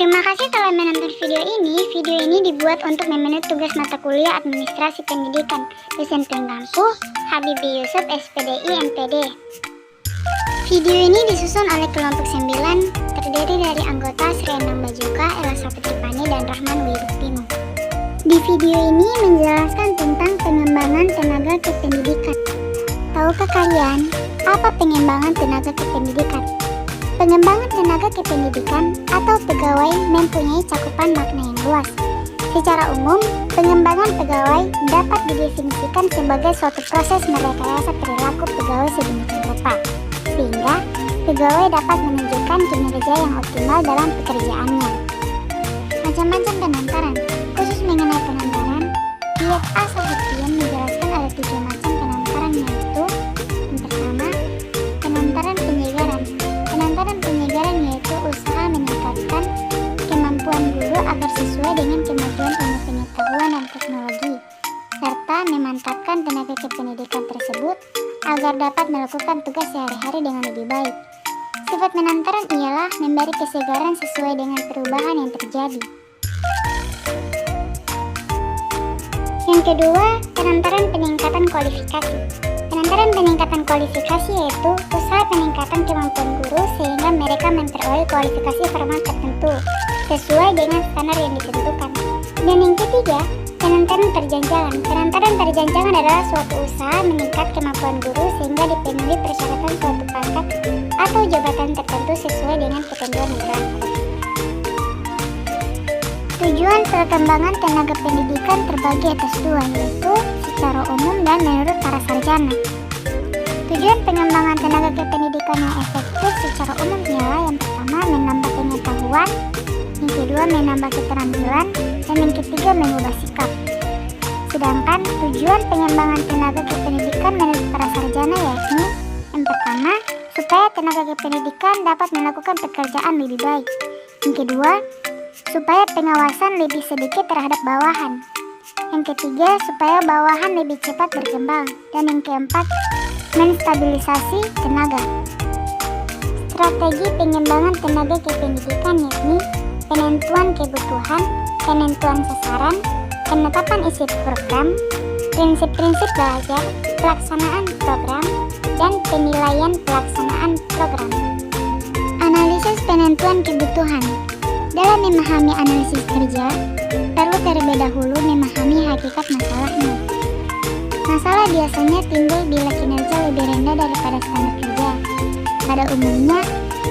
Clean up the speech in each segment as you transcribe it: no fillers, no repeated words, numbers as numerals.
Terima kasih telah menonton video ini. Video ini dibuat untuk memenuhi tugas mata kuliah Administrasi Pendidikan. Dosen pengampu Habibie Yusuf, SPDI, MPD. Video ini disusun oleh kelompok 9, terdiri dari anggota Sri Endang Bajuka, Ella Saputripani, dan Rahman Wibuktimo. Di video ini menjelaskan tentang pengembangan tenaga kependidikan. Tahukah kalian apa pengembangan tenaga kependidikan? Pengembangan tenaga kependidikan atau pegawai mempunyai cakupan makna yang luas. Secara umum, pengembangan pegawai dapat didefinisikan sebagai suatu proses merekayasa perilaku pegawai sedemikian rupa, sehingga pegawai dapat menunjukkan kinerja yang optimal dalam pekerjaannya. Macam-macam penantaran. Khusus mengenai penantaran, Diet A. Sahukian menjelaskan ada 3 macam penantaran, yaitu yang pertama, penantaran penyegaran. Penantaran penyegaran yaitu usaha meningkatkan kemampuan guru agar sesuai dengan kemajuan ilmu pengetahuan dan teknologi, serta memantapkan tenaga kependidikan tersebut agar dapat melakukan tugas sehari-hari dengan lebih baik. Sifat penantaran ialah memberi kesegaran sesuai dengan perubahan yang terjadi. Yang kedua, penantaran peningkatan kualifikasi. Penantaran peningkatan kualifikasi yaitu usaha peningkatan kemampuan guru sehingga mereka memperoleh kualifikasi formal tertentu sesuai dengan standar yang ditentukan. Dan yang ketiga, penantaran perjanjangan. Penantaran perjanjangan adalah suatu usaha meningkat kemampuan guru sehingga dipenuhi persyaratan suatu pangkat atau jabatan tertentu sesuai dengan ketentuan yang berlaku. Tujuan perkembangan tenaga pendidikan terbagi atas 2, yaitu secara umum dan menurut para sarjana. Tujuan pengembangan tenaga kependidikan yang efektif secara umum ialah yang pertama menambah pengetahuan, yang kedua menambah keterampilan, dan yang ketiga mengubah sikap. Sedangkan tujuan pengembangan tenaga kependidikan menurut para sarjana yakni yang pertama, supaya tenaga kependidikan dapat melakukan pekerjaan lebih baik. Yang kedua, supaya pengawasan lebih sedikit terhadap bawahan. Yang ketiga, supaya bawahan lebih cepat berkembang. Dan yang keempat, menstabilisasi tenaga. Strategi pengembangan tenaga kependidikan yakni penentuan kebutuhan, penentuan sasaran, penetapan isi program, prinsip-prinsip belajar, pelaksanaan program, dan penilaian pelaksanaan program. Analisis penentuan kebutuhan. Dalam memahami analisis kerja, perlu terlebih dahulu memahami hakikat masalahnya. Masalah biasanya timbul bila kinerja lebih rendah daripada standar kerja. Pada umumnya,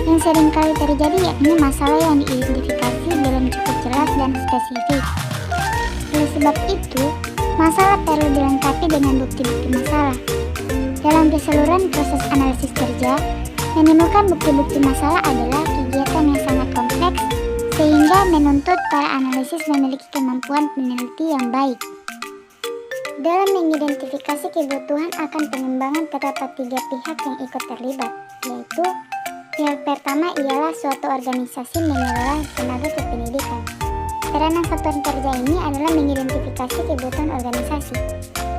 yang seringkali terjadi yakni masalah yang diidentifikasi belum cukup jelas dan spesifik. Oleh sebab itu, masalah perlu dilengkapi dengan bukti-bukti masalah. Dalam keseluruhan proses analisis kerja, menemukan bukti-bukti masalah adalah kegiatan yang sangat kompleks, sehingga menuntut para analisis memiliki kemampuan peneliti yang baik. Dalam mengidentifikasi kebutuhan akan pengembangan terdapat 3 pihak yang ikut terlibat, yaitu pihak pertama ialah suatu organisasi mengelola tenaga kependidikan. Peranan satuan kerja ini adalah mengidentifikasi kebutuhan organisasi,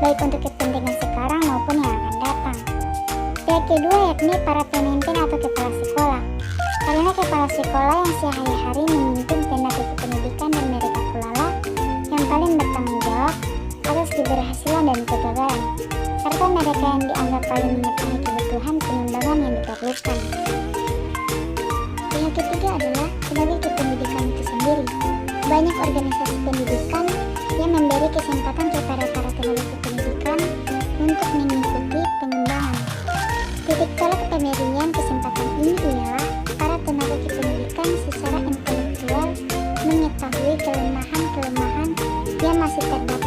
baik untuk kepentingan sekarang maupun yang akan datang. Pihak kedua yakni para pemimpin atau kepala sekolah. Karena kepala sekolah yang sehari-hari memimpin tenaga kependidikan dan mereka pula lah yang paling bertanggung jawab atas keberhasilan dan kegagalan, serta mereka yang dianggap paling mengetahui kebutuhan pengembangan yang diperlukan. Pihak ketiga adalah tenaga kependidikan itu sendiri. Banyak organisasi pendidikan yang memberi kesempatan kepada para tenaga kependidikan untuk mengikuti pengembangan. Titik tolak pemberian kesempatan ini ialah para tenaga kependidikan secara intelektual mengetahui kelemahan-kelemahan yang masih terdapat